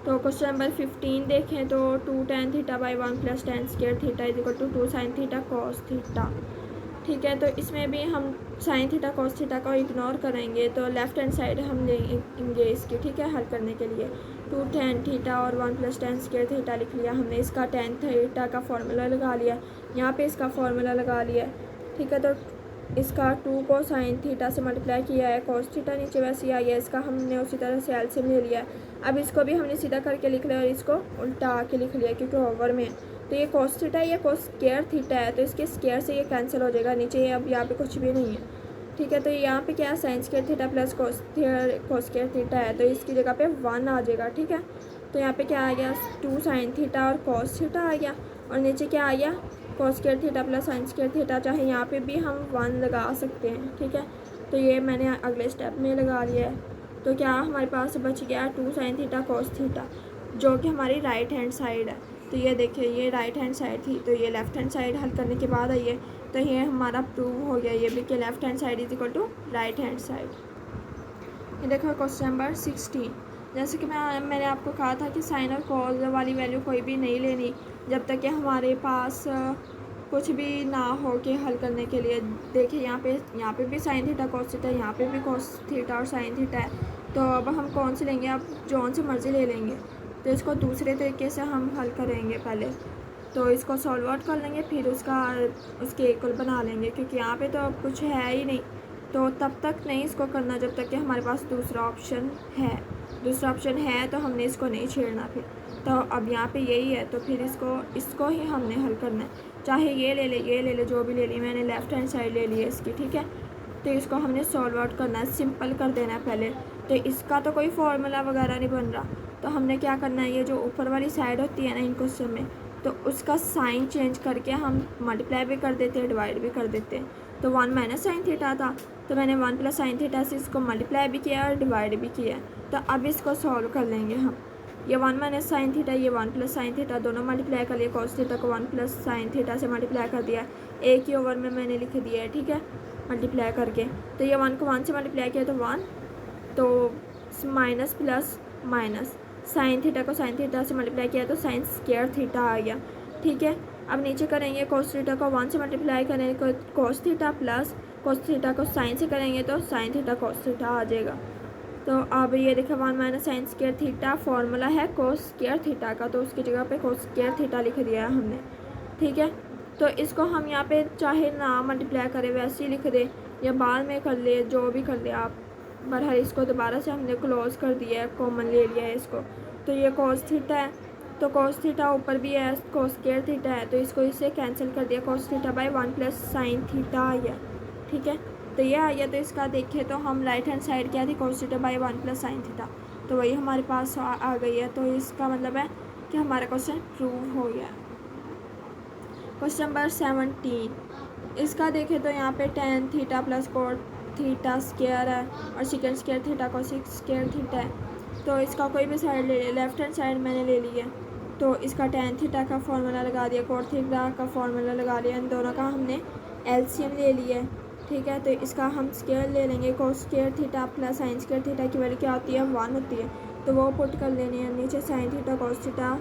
तो क्वेश्चन नंबर 15 देखें तो 2 tan theta by 1 plus tan square theta is equal to 2 sin theta cos theta. ठीक है, तो इसमें भी हम साइन थीटा कॉस थीटा को इग्नोर करेंगे, तो लेफ़्ट हैंड साइड हम लेंगे इसकी। ठीक है, हल करने के लिए 2 tan थीटा और 1 प्लस tan स्क्वायर थीटा लिख लिया हमने। इसका tan थीटा का फार्मूला लगा लिया, यहाँ पे इसका फार्मूला लगा लिया। ठीक है, तो इसका 2 को साइन थीटा से मल्टीप्लाई किया है, कॉस थीटा नीचे वैसे ही आ गया, इसका हमने उसी तरह से एलसीएम ले लिया। अब इसको भी हमने सीधा करके लिख लिया और इसको उल्टा के लिख लिया क्योंकि ओवर में है। तो ये कॉस थीटा है, ये कॉस स्क्वायर थीटा है, तो इसके स्क्वायर से ये कैंसिल हो जाएगा। नीचे अब यहाँ पे कुछ भी नहीं है। ठीक है, तो यहाँ पे क्या है, sign square theta plus cos square theta है, तो इसकी जगह पे 1 आ जाएगा। ठीक है, तो यहाँ पे क्या आ गया 2 साइन थीटा और कॉस थीटा आ गया, और नीचे क्या आ गया cos square theta plus sine square theta. चाहे यहाँ पे भी हम 1 लगा सकते हैं, ठीक है। तो ये मैंने अगले स्टेप में लगा लिया है। तो क्या हमारे पास बच गया 2 साइन थीटा कॉस थीटा, जो कि हमारी राइट हैंड साइड है। तो ये देखिए ये राइट हैंड साइड थी, तो ये लेफ़्ट हैंड साइड हल करने के बाद आई है, तो ये हमारा प्रूव हो गया ये भी कि left hand side is equal to right hand side. ये देखो क्वेश्चन नंबर 16। जैसे कि मैंने आपको कहा था कि साइन और कॉस वाली वैल्यू कोई भी नहीं लेनी जब तक कि हमारे पास कुछ भी ना हो के हल करने के लिए। देखिए यहाँ पे भी साइन थीटा कॉस थीटा, यहाँ पे भी कॉस थीटा और साइन थीटा है। तो अब हम कौन से लेंगे, अब जौन से मर्ज़ी ले लेंगे। तो इसको दूसरे तरीके से हम हल करेंगे। पहले तो इसको सॉल्व आउट कर लेंगे, फिर उसके इक्वल बना लेंगे, क्योंकि यहाँ पे तो अब कुछ है ही नहीं। तो तब तक नहीं इसको करना जब तक कि हमारे पास दूसरा ऑप्शन है। दूसरा ऑप्शन है तो हमने इसको नहीं छेड़ना फिर। तो अब यहाँ पे यही है, तो फिर इसको ही हमने हल करना है। चाहे ये ले ले जो भी ले ली, मैंने लेफ़्ट हैंड साइड ले ली है इसकी, ठीक है। तो इसको हमने सॉल्व आउट करना है, सिंपल कर देना है पहले। तो इसका तो कोई फार्मूला वगैरह नहीं बन रहा, तो हमने क्या करना है, ये जो ऊपर वाली साइड होती है ना इन क्वेश्चन में, तो उसका साइन चेंज करके हम मल्टीप्लाई भी कर देते हैं, डिवाइड भी कर देते हैं। तो 1 माइनस साइन थीटा था, तो मैंने 1 प्लस साइन थीटा से इसको मल्टीप्लाई भी किया और डिवाइड भी किया। तो अब इसको सॉल्व कर लेंगे हम। ये 1 माइनस साइन थीटा, ये 1 प्लस साइन थीटा, दोनों मल्टीप्लाई कर लिए। कॉस थीटा को 1 प्लस साइन थीटा से मल्टीप्लाई कर दिया, एक ही ओवर में मैंने लिख दिया है, ठीक है, मल्टीप्लाई करके। तो ये 1 को 1 से मल्टीप्लाई किया तो 1, तो minus plus minus, sine theta को साइन थीटा से मल्टीप्लाई किया तो साइन स्क्वायर थीटा आ गया, ठीक है। अब नीचे करेंगे कॉस थीटा को 1 से मल्टीप्लाई करेंगे cos theta, plus cos theta को साइन से करेंगे तो साइन थीटा कॉस थीटा आ जाएगा। तो अब ये देखा 1 minus sign square theta formula है कॉस स्क्वायर थीटा का, तो उसकी जगह पे कॉस स्क्वायर थीटा लिख दिया है हमने, ठीक है। तो इसको हम यहाँ पे चाहे ना मल्टीप्लाई करें वैसे ही लिख दे, या बाद में कर ले, जो भी कर ले आप। बहरहाल इसको दोबारा से हमने क्लोज कर दिया है, कॉमन ले लिया है इसको। तो ये कॉस थीटा है, तो कॉस थीटा ऊपर भी है, कॉस स्क्वायर थीटा है, तो इसको इससे कैंसिल कर दिया, cos theta by 1 plus sine theta आ गया, ठीक है। तो ये आ गया। तो इसका देखें तो हम राइट हैंड साइड क्या थी, cos theta by 1 plus sine theta, तो वही हमारे पास आ गई है। तो इसका मतलब है कि हमारा क्वेश्चन प्रूव हो गया। Question number 17। इसका देखें तो यहाँ पे tan theta plus cot theta square है और सेकेंड स्क्वायर थीटा को 6 स्क्वायर थीटा है। तो इसका कोई भी साइड ले ले, लेफ्ट हैंड साइड मैंने ले ली है, तो इसका tan थीटा का फार्मूला लगा दिया, कोट थीटा का फार्मूला लगा लिया, इन दोनों का हमने एलसीएम ले लिया है, ठीक है। तो इसका हम स्क्वायर ले लेंगे, cos square theta plus sine square theta की वैल्यू क्या होती है 1 होती है, तो वो पुट कर लेनी है। नीचे साइन थीटा कोस थीटा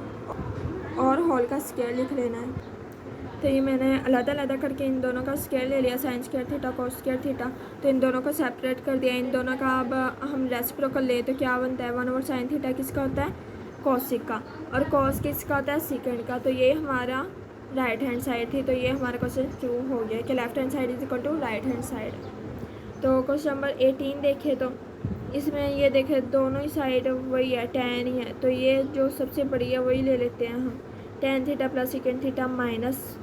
और होल का स्क्वायर लिख लेना है। तो ये मैंने अलग करके इन दोनों का स्क्वायर ले लिया, sign square theta cos square theta, तो इन दोनों को सेपरेट कर दिया। इन दोनों का अब हम रेसिप्रोकल ले तो क्या बनता है, 1 ओवर साइन थीटा किसका होता है, कोसिक का, और कोस किसका होता है, सेकेंड का। तो ये हमारा राइट हैंड साइड थी, तो ये हमारा क्वेश्चन प्रूव हो गया कि left hand side is equal to right hand side. तो क्वेश्चन नंबर 18 देखें तो इसमें ये देखें दोनों ही साइड वही है, tan ही है, तो ये जो सबसे बड़ी है वही ले लेते हैं हम। tan theta plus second theta minus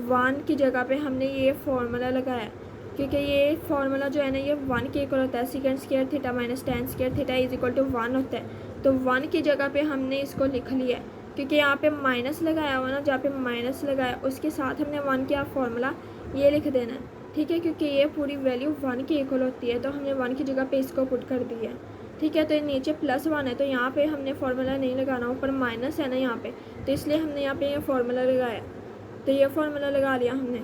1 की जगह पे हमने ये फार्मूला लगाया, क्योंकि ये फार्मूला जो है ना ये 1 के इक्वल होता है, sec square theta minus tan square theta is equal to 1 होता है। तो 1 की जगह पे हमने इसको लिख लिया है, क्योंकि यहाँ पे माइनस लगाया हुआ ना, जहाँ पे माइनस लगाया उसके साथ हमने 1 का फार्मूला ये लिख देना है, ठीक है, क्योंकि ये पूरी वैल्यू 1 के इक्वल होती है, तो हमने 1 की जगह पे इसको पुट कर दिया है, ठीक है। तो नीचे प्लस 1 है, तो यहाँ पे हमने फार्मूला नहीं लगाना, ऊपर माइनस है ना यहाँ पे, तो इसलिए हमने यहाँ पे ये फार्मूला लगाया। तो ये फार्मूला लगा लिया हमने।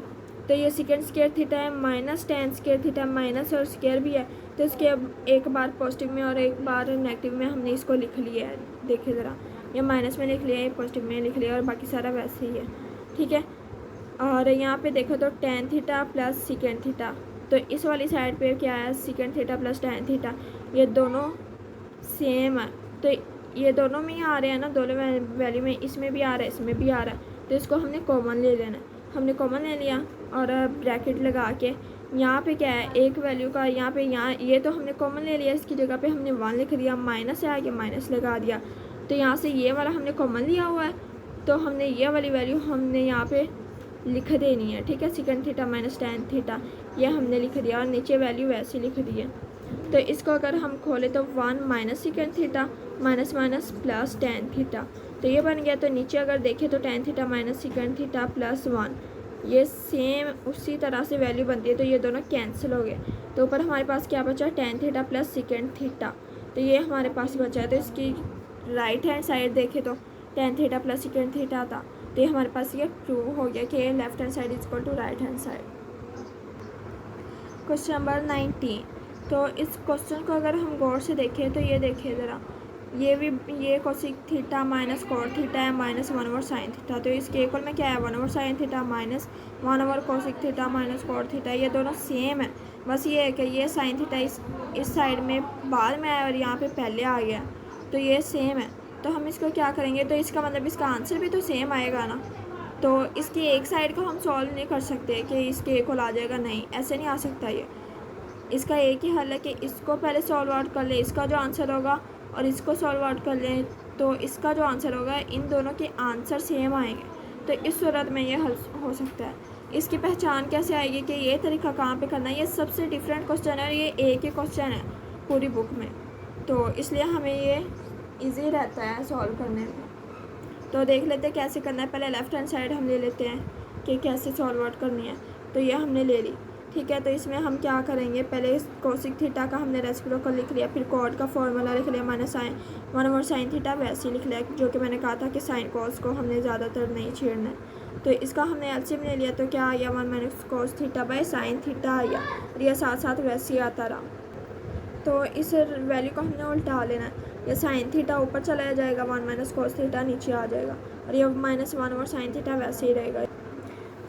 तो ये सेकेंड स्क्वायर थीटा है minus tan square theta, minus और स्क्वायर भी है, तो इसके अब एक बार पॉजिटिव में और एक बार नेगेटिव में हमने इसको लिख लिया है। देखिए ज़रा, ये माइनस में लिख लिया है, पॉजिटिव में लिख लिया, और बाकी सारा वैसे ही है, ठीक है। और यहाँ पे देखो तो tan theta plus second theta, तो इस वाली साइड पे क्या है, second theta plus tan theta, ये दोनों सेम है, तो ये दोनों में ही आ रहे हैं ना, दोनों वैल्यू में, इसमें भी आ रहा है इसमें भी आ रहा है, तो इसको हमने कॉमन ले लेना है। हमने कॉमन ले लिया और ब्रैकेट लगा के यहाँ पे क्या है, एक वैल्यू का यहाँ ये तो हमने कॉमन ले लिया, इसकी जगह पे हमने 1 लिख दिया, माइनस है आगे माइनस लगा दिया। तो यहाँ से ये वाला हमने कॉमन लिया हुआ है, तो हमने ये वाली वैल्यू हमने यहाँ पे लिख देनी है, ठीक है। Second theta minus tan theta ये हमने लिख दिया, और नीचे वैल्यू वैसे लिख दी है, तो इसको अगर हम खोलें तो 1 minus second theta minus minus plus tan theta, तो ये बन गया। तो नीचे अगर देखें तो tan theta minus second theta plus 1, ये सेम उसी तरह से वैल्यू बनती है, तो ये दोनों कैंसिल हो गए। तो ऊपर हमारे पास क्या बचा, tan theta plus second theta, तो ये हमारे पास बचा है। तो इसकी राइट हैंड साइड देखें तो tan theta plus second theta था, तो ये हमारे पास ये प्रूव हो गया कि left hand side is equal to right hand side. Question number 19। तो इस क्वेश्चन को अगर हम गौर से देखें तो ये देखिए ज़रा, ये cosec theta minus cot theta है माइनस 1 ओवर साइन थीटा, तो इसके इक्वल में क्या है 1 over sine theta minus 1 over cosec theta minus cot theta, ये दोनों सेम है। बस ये है कि ये साइन थीटा इस साइड में बाद में आया और यहाँ पे पहले आ गया, तो ये सेम है। तो हम इसको क्या करेंगे, तो इसका मतलब इसका आंसर भी तो सेम आएगा ना। तो इसकी एक साइड को हम सॉल्व नहीं कर सकते कि इसके इक्वल आ जाएगा, नहीं ऐसे नहीं आ सकता ये। इसका एक ही हल है कि इसको पहले सॉल्व आउट कर ले, इसका जो आंसर होगा, और इसको सॉल्व आउट कर लें तो इसका जो आंसर होगा, इन दोनों के आंसर सेम आएंगे। तो इस सूरत में ये हल हो सकता है। इसकी पहचान कैसे आएगी कि ये तरीका कहाँ पे करना है, ये सबसे डिफरेंट क्वेश्चन है और ये एक ही क्वेश्चन है पूरी बुक में, तो इसलिए हमें ये ईजी रहता है सॉल्व करने में। तो देख लेते हैं कैसे करना है। पहले लेफ़्ट हैंड साइड हम ले लेते हैं कि कैसे सॉल्व आउट करनी है। तो ये हमने ले ली, ठीक है। तो इसमें हम क्या करेंगे, पहले कोसिक थीटा का हमने रेसिप्रोकल लिख लिया, फिर कॉट का फॉर्मूला लिख लिया minus sine 1 over sine theta वैसे ही लिख लिया, जो कि मैंने कहा था कि साइन कॉस को हमने ज़्यादातर नहीं छेड़ना है। तो इसका हमने एलसीएम ले लिया, तो क्या आया 1 minus cos theta by sine theta आया, और यह साथ साथ वैसे ही आता रहा। तो इस वैल्यू को हमने उल्टा लेना है, ये साइन थीटा ऊपर चला जाएगा, 1 माइनस कॉस थीटा नीचे आ जाएगा, और ये माइनस 1 ओवर साइन थीटा वैसे ही रहेगा।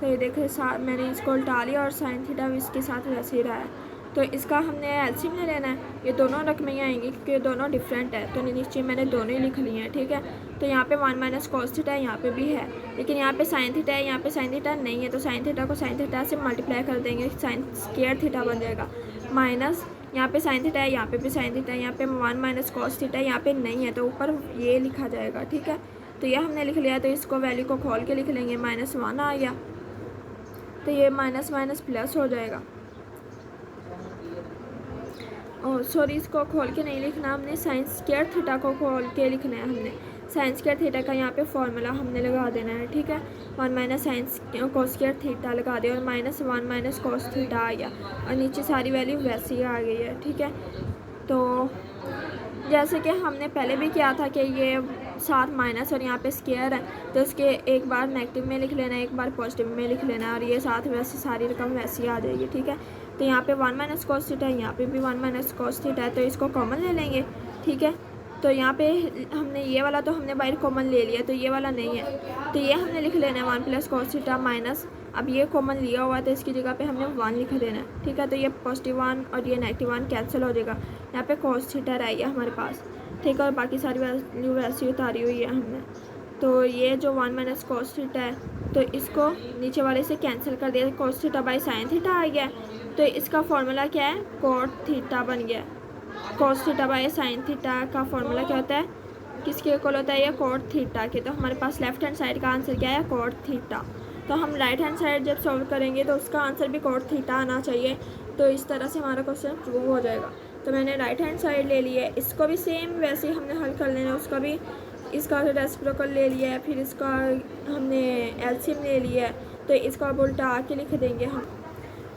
तो ये देखिए साथ मैंने इसको उल्टा लिया और साइन थीटा भी इसके साथ वैसे ही रहा है। तो इसका हमने एलसीएम ले लेना है, ये दोनों रकमें ही आएंगी क्योंकि ये दोनों डिफरेंट है। तो नीचे मैंने दोनों ही लिख लिए हैं, ठीक है। तो यहाँ पे 1 माइनस कॉस थीटा यहाँ पे भी है, लेकिन यहाँ पे साइन थीटा है, यहाँ पे साइन थीटा नहीं है। तो साइन थीटा को साइन थीटा से मल्टीप्लाई कर देंगे, साइन स्क्वायर थीटा बन जाएगा, माइनस यहाँ पे साइन थीटा है, यहाँ पे भी साइन थीटा है, यहाँ पे 1 माइनस कॉस थीटा यहाँ पे नहीं है, तो ऊपर ये लिखा जाएगा, ठीक है। तो ये हमने लिख लिया। तो इसको वैल्यू को खोल के लिख लेंगे, -1 आ गया, तो ये माइनस माइनस प्लस हो जाएगा। और सॉरी, इसको खोल के नहीं लिखना हमने, साइन स्क्वायर थीटा को खोल के लिखना है हमने। साइन स्क्वायर थीटा का यहाँ पे फॉर्मूला हमने लगा देना है, ठीक है। 1 minus sine cos square theta लगा दिया और -1 माइनस कॉस थीटा आ गया, और नीचे सारी वैल्यू वैसे ही आ गई है, ठीक है। तो जैसे कि हमने पहले भी किया था कि ये साथ माइनस और यहाँ पे स्क्वायर है, तो इसके एक बार नेगेटिव में लिख लेना है, एक बार पॉजिटिव में लिख लेना है, और ये साथ वैसे सारी रकम वैसी आ जाएगी, ठीक है। तो यहाँ पे 1 माइनस कॉस थीटा है, यहाँ पे भी 1 माइनस कॉस थीटा है, तो इसको कॉमन ले लेंगे, ठीक है। तो यहाँ पे हमने ये वाला तो हमने बाहर कॉमन ले लिया, तो ये वाला नहीं है, तो ये हमने लिख लेना है 1 प्लस कॉस थीटा माइनस, अब ये कॉमन लिया हुआ है तो इसकी जगह पे हमने 1 लिख देना है, ठीक है। तो ये पॉजिटिव 1 और ये नेगेटिव 1 कैंसिल हो जाएगा, यहाँ पे कॉस थीटा रहेगा हमारे पास, ठीक है। और बाकी सारी वैल्यू वैसी उतारी हुई है हमने। तो ये जो 1 माइनस कॉस थीटा है, तो इसको नीचे वाले से कैंसिल कर दिया, cos theta by sine theta आ गया। तो इसका फॉर्मूला क्या है, कॉट थीटा बन गया। Cos theta by sine theta का फॉर्मूला क्या होता है, किसके इक्वल होता है, ये कॉट थीटा के। तो हमारे पास लेफ्ट हैंड साइड का आंसर क्या है, कॉट थीटा। तो हम राइट हैंड साइड जब सॉल्व करेंगे तो उसका आंसर भी कॉट थीटा आना चाहिए। तो इस तरह से हमारा क्वेश्चन प्रूव हो जाएगा। तो मैंने राइट हैंड साइड ले लिया है, इसको भी सेम वैसे ही हमने हल कर लेना, उसका भी इसका रेसिप्रोकल ले लिया है, फिर इसका हमने एलसीएम ले लिया है, तो इसको अब उल्टा के लिख देंगे हम।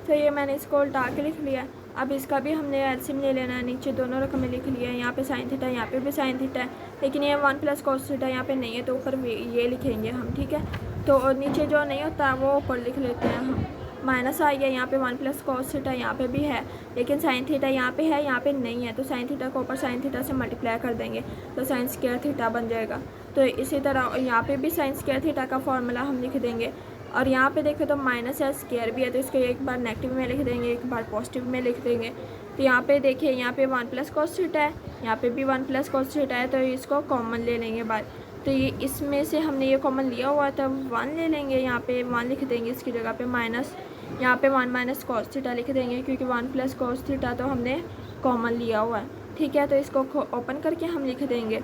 तो ये मैंने इसको उल्टा के लिख लिया। अब इसका भी हमने एलसीएम ले लेना है, नीचे दोनों रकमें लिख लिया है, यहाँ पे साइन थीटा यहाँ पे भी साइन थीटा है, लेकिन ये 1 प्लस कॉस थीटा यहाँ पे नहीं है, तो ऊपर ये लिखेंगे हम, ठीक है। तो और नीचे जो नहीं होता वो ऊपर लिख लेते हैं हम। माइनस आ गया, यहाँ पे 1 प्लस कॉस थीटा यहाँ पे भी है, लेकिन साइन थीटा यहाँ पे है, यहाँ पे नहीं है, तो साइन थीटा को ऊपर साइन थीटा से मल्टीप्लाई कर देंगे, तो साइन स्क्वायर थीटा बन जाएगा। तो इसी तरह यहाँ पे भी साइन स्क्वायर थीटा का फॉर्मूला हम लिख देंगे। और यहाँ पे देखें तो माइनस है, स्क्वायर भी है, तो इसको एक बार नेगेटिव में लिख देंगे, एक बार पॉजिटिव में लिख देंगे। तो यहाँ पे देखिए, यहाँ पे 1 प्लस कॉस थीटा है, यहाँ पे भी 1 प्लस कॉस थीटा है, तो इसको कॉमन ले लेंगे बाहर। तो ये इसमें से हमने ये कॉमन लिया हुआ था, 1 ले लेंगे, यहाँ पे 1 लिख देंगे, इसकी जगह पे माइनस, यहाँ पे 1 माइनस कॉस थीटा लिख देंगे, क्योंकि 1 प्लस कॉस थीटा तो हमने कॉमन लिया हुआ है, ठीक है। तो इसको ओपन करके हम लिख देंगे,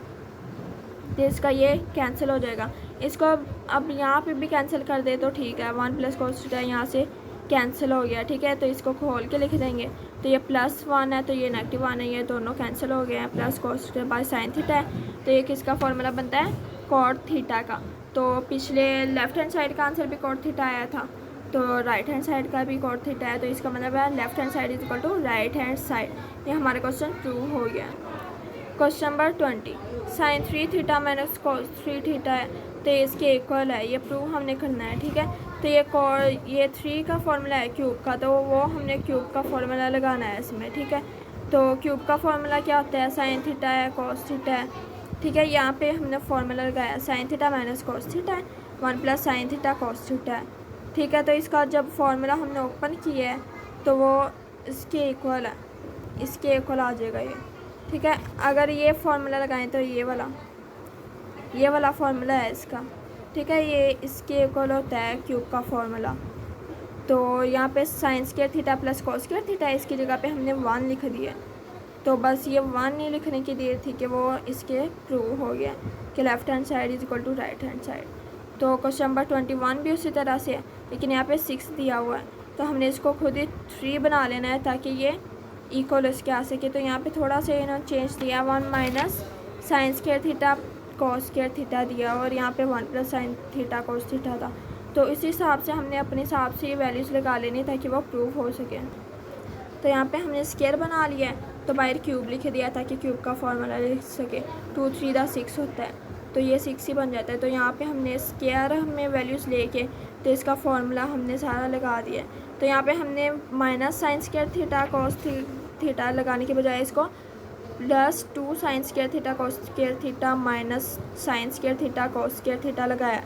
तो इसका ये कैंसिल हो जाएगा। इसको अब यहाँ पे भी कैंसिल कर दे तो ठीक है, 1 प्लस कॉस थीटा यहाँ से कैंसिल हो गया, ठीक है। तो इसको खोल के लिख देंगे, तो ये +1 है, तो ये -1 है, ये दोनों कैंसिल हो गए हैं। Plus cos theta by sin theta है, तो ये किसका फॉर्मूला बनता है, cot थीटा का। तो पिछले लेफ्ट हैंड साइड का आंसर भी cot थीटा आया था, तो राइट हैंड साइड का भी cot थीटा है, तो इसका मतलब है left hand side is equal to right hand side. ये हमारा क्वेश्चन प्रूव हो गया। Question number 20, sin 3 theta minus cos 3 theta है, तो इसके इक्वल है, ये प्रूव हमने करना है, ठीक है। तो ये 3 का फॉर्मूला है क्यूब का, तो वो हमने क्यूब का फॉर्मूला लगाना है इसमें, ठीक है। तो क्यूब का फॉर्मूला क्या होता है, sin थीटा है, cos थीटा है, ठीक है। यहाँ पे हमने फॉर्मूला लगाया sin theta minus cos theta है, 1 + sin थीटा cos थीटा है, ठीक है। तो इसका जब फॉर्मूला हमने ओपन किया है तो वो इसके इक्वल है, इसके इक्वल आ जाएगा ये, ठीक है। अगर ये फार्मूला लगाएं तो ये वाला फार्मूला है इसका, ठीक है, ये इसके इक्वल होता है क्यूब का फार्मूला। तो यहाँ पे sin² theta plus cos² theta, इसकी जगह पे हमने 1 लिख दिया। तो बस ये 1 नहीं लिखने की देर थी कि वो इसके प्रूव हो गया कि left hand side is equal to right hand side. तो क्वेश्चन नंबर 21 भी उसी तरह से है, लेकिन यहाँ पे 6 दिया हुआ है, तो हमने इसको खुद ही 3 बना लेना है ताकि ये इक्वल इसके आ सके। तो यहाँ पे थोड़ा सा इन्होंने चेंज दिया, 1 - sin² थीटा cos² थीटा दिया, और यहाँ पे 1 + sin थीटा cos थीटा था। तो इसी हिसाब से हमने अपने हिसाब से ये वैल्यूज़ लगा लेनी ताकि वो प्रूव हो सके। तो यहाँ पे हमने स्क्वायर बना लिया है, तो बाहर क्यूब लिख दिया ताकि क्यूब का फॉर्मूला लिख सके। 2 × 3 = 6 होता है, तो ये 6 ही बन जाता है। तो यहाँ पे हमने स्क्वायर में वैल्यूज़ लेके तो इसका फॉर्मूला हमने सारा लगा दिया। तो यहाँ पे हमने -sin² थीटा cos थीटा लगाने के बजाय इसको +2 sin² theta cos² theta minus sin² theta cos² theta लगाया,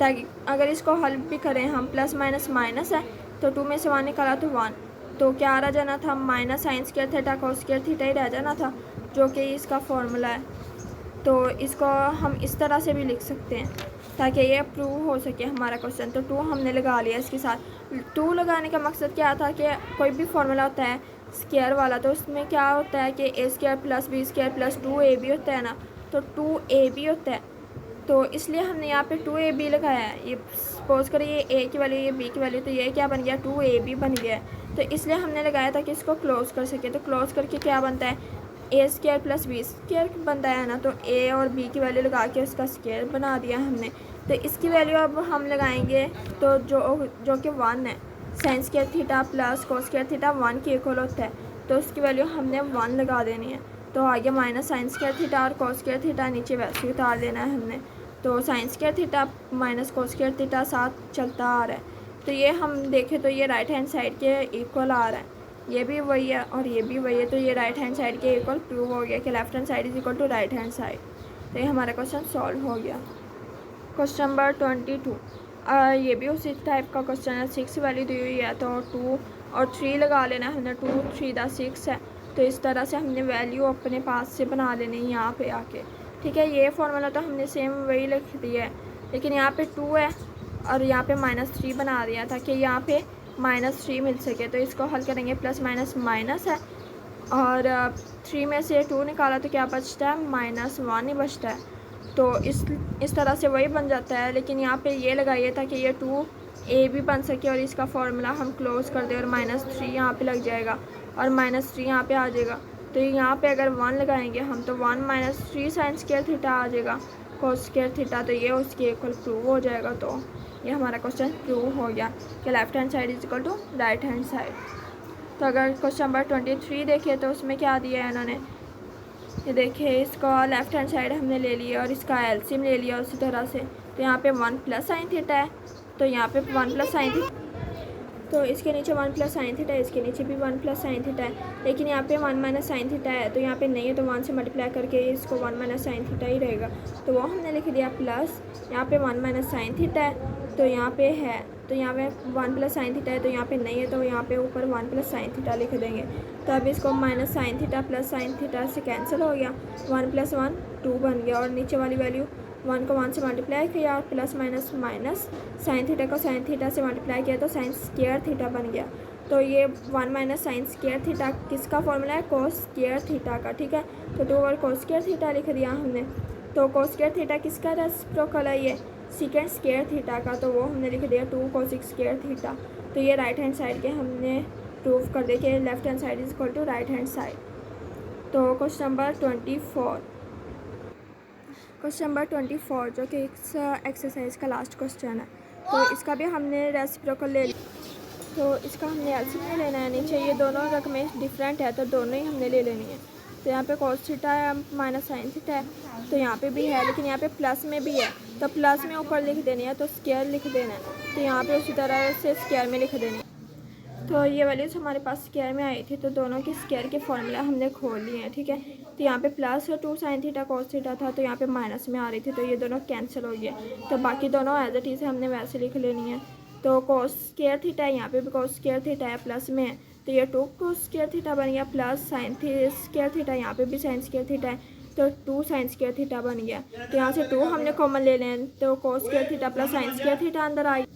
ताकि अगर इसको हल भी करें हम प्लस माइनस माइनस है, तो 2 में से 1 निकाला तो 1, तो क्या रह जाना था, -sin² थीटा cos² थीटा ही रह जाना था, जो कि इसका फॉर्मूला है। तो इसको हम इस तरह से भी लिख सकते हैं ताकि ये प्रूव हो सके हमारा क्वेश्चन। तो 2 हमने लगा लिया इसके साथ। 2 लगाने का मकसद क्या था कि कोई भी फॉर्मूला होता है स्क्वायर वाला, तो उसमें क्या होता है कि a² + b² + 2ab होता है ना, तो 2ab होता है। तो इसलिए हमने यहाँ पे 2ab लगाया है। ये सपोज करें ये a की वैल्यू, ये b की वैल्यू, तो ये क्या बन गया, 2ab बन गया है। तो इसलिए हमने लगाया ताकि इसको क्लोज कर सके। तो क्लोज करके क्या बनता है, a² + b² बनता है ना, तो a और b की वैल्यू लगा के उसका स्क्वायर बना दिया हमने। तो इसकी वैल्यू अब हम लगाएंगे, तो जो कि 1 है, sin² theta plus cos² theta 1 के इक्वल होता है, तो उसकी वैल्यू हमने 1 लगा देनी है। तो आगे -sin² थीटा और cos² थीटा नीचे वैसे उतार देना है हमने। तो sin² theta minus cos² theta साथ चलता आ रहा है। तो ये हम देखें तो ये राइट हैंड साइड के इक्वल आ रहा है, ये भी वही है और ये भी वही है। तो ये राइट हैंड साइड के इक्वल प्रूव हो गया कि left hand side is equal to right hand side. तो ये हमारा क्वेश्चन सॉल्व हो गया। क्वेश्चन नंबर 22, ये भी उसी टाइप का क्वेश्चन है। 6 वैल्यू दी हुई है, तो 2 और 3 लगा लेना है हमने। 2 × 3 = 6 है, तो इस तरह से हमने वैल्यू अपने पास से बना लेनी है यहाँ पे आके, ठीक है। ये फॉर्मूला तो हमने सेम वही लिख दिया है, लेकिन यहाँ पे 2 है और यहाँ पे -3 बना दिया ताकि यहाँ पे -3 मिल सके। तो इसको हल करेंगे, प्लस माइनस माइनस है, और 3 में से 2 निकाला तो क्या बचता है, -1 ही बचता है। तो इस तरह से वही बन जाता है, लेकिन यहाँ पे ये लगाइए ताकि ये 2a भी बन सके, और इसका फॉर्मूला हम क्लोज कर दें, और -3 यहाँ पे लग जाएगा और -3 यहाँ पे आ जाएगा। तो यहाँ पे अगर 1 लगाएंगे हम, तो 1 - 3 sin² थीटा आ जाएगा cos² थीटा, तो ये उसके इक्वल प्रूव हो जाएगा। तो ये हमारा क्वेश्चन प्रूव हो गया कि left hand side is equal to right hand side. तो अगर क्वेश्चन नंबर 23 देखिए तो उसमें क्या दिया है इन्होंने, ये देखिए, इसका लेफ्ट हैंड साइड हमने ले लिया और इसका एलसीएम ले लिया उसी तरह से। तो यहाँ पे 1 + sin थीटा है, तो यहाँ पे 1 + sin थीटा, तो इसके नीचे 1 + sin थीटा है, इसके नीचे भी 1 + sin थीटा है, लेकिन यहाँ पे 1 - sin थीटा है, तो यहाँ पे नहीं है, तो 1 से मल्टीप्लाई करके इसको 1 - sin थीटा ही रहेगा, तो वो हमने लिख दिया। प्लस यहाँ पे 1 - sin थीटा है, तो यहाँ पे है, तो यहाँ पे 1 + sin थीटा है, तो यहाँ पे नहीं है, तो यहाँ पे ऊपर 1 + sin थीटा लिख देंगे। तो अब इसको -sin theta plus sin theta से कैंसिल हो गया, 1 + 1 2 बन गया, और नीचे वाली वैल्यू 1 को 1 से मल्टीप्लाई किया, और plus minus minus sin theta को sin थीटा से मल्टीप्लाई किया, तो sin² थीटा बन गया। तो ये 1 - sin² थीटा किसका फॉर्मूला है, cos² थीटा का, ठीक है। तो 2 और cos² थीटा लिख दिया हमने। तो cos² थीटा किसका रेसिप्रोकल है, ये sec² थीटा का, तो वो हमने लिख दिया 2 cos² थीटा। तो ये राइट हैंड साइड के हमने प्रूव कर दे कि left hand side is equal to right hand side. तो क्वेश्चन नंबर 24 जो कि इस एक्सरसाइज का लास्ट क्वेश्चन है। तो इसका भी हमने रेसिप्रोकल ले लिया, तो इसका हमने एलसीएम लेना है। नीचे ये दोनों रकमें डिफरेंट है तो दोनों ही हमने ले लेनी है। तो यहाँ पे cos थीटा है माइनस साइन थीटा है, तो यहाँ पे भी है लेकिन यहाँ पे प्लस में भी है, तो प्लस में ऊपर लिख देनी है तो स्क्वायर लिख देना है। तो यहाँ पे उसी तरह से स्क्वायर में लिख देनी है। तो ये वैल्यूज़ हमारे पास स्क्वायर में आई थी, तो दोनों के स्क्वायर के फॉर्मूला हमने खोल लिए हैं, ठीक है। तो यहाँ पे plus 2 sine theta cos theta था, तो यहाँ पे माइनस में आ रही थी, तो ये दोनों कैंसिल हो गया। तो बाकी दोनों एज इट इज़ हमने वैसे लिख लेनी है। तो cos स्क्वायर थीटा है, यहाँ पे भी cos स्क्वायर थीटा है, प्लस में है, तो ये 2 cos स्क्वायर थीटा बन गया, प्लस साइन स्क्वायर थीटा, यहाँ पे भी साइन स्क्वायर थीटा है, तो 2 साइन स्क्वायर थीटा बन गया। तो यहाँ से 2 हमने कॉमन ले लें, तो cos square theta plus sine square theta अंदर आई।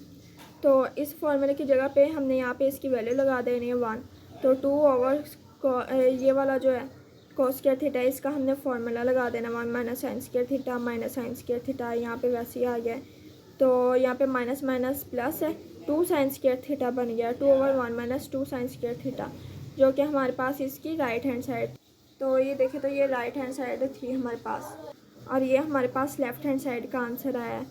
तो इस फॉर्मूले की जगह पे हमने यहाँ पे इसकी वैल्यू लगा देनी है 1। तो 2 ओवर ये वाला जो है cos स्क्वायर थीटा, इसका हमने फार्मूला लगा देना 1 minus sign square theta minus sign square theta, यहाँ पे वैसे ही आ गया है। तो यहाँ पे माइनस माइनस प्लस है, 2 साइन स्क्वायर थीटा बन गया, 2 over 1 minus 2 sign square theta, जो कि हमारे पास इसकी राइट हैंड साइड। तो ये देखें, तो ये राइट हैंड साइड थी हमारे पास, और ये हमारे पास लेफ़्ट हैंड साइड का आंसर आया है।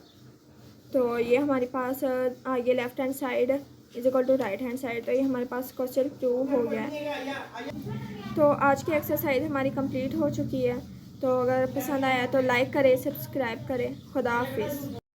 तो ये हमारे पास ये left hand side is equal to right hand side. तो ये हमारे पास क्वेश्चन 2 हो गया है। तो आज की एक्सरसाइज हमारी कंप्लीट हो चुकी है। तो अगर पसंद आया तो लाइक करें, सब्सक्राइब करें। खुदा हाफिज़।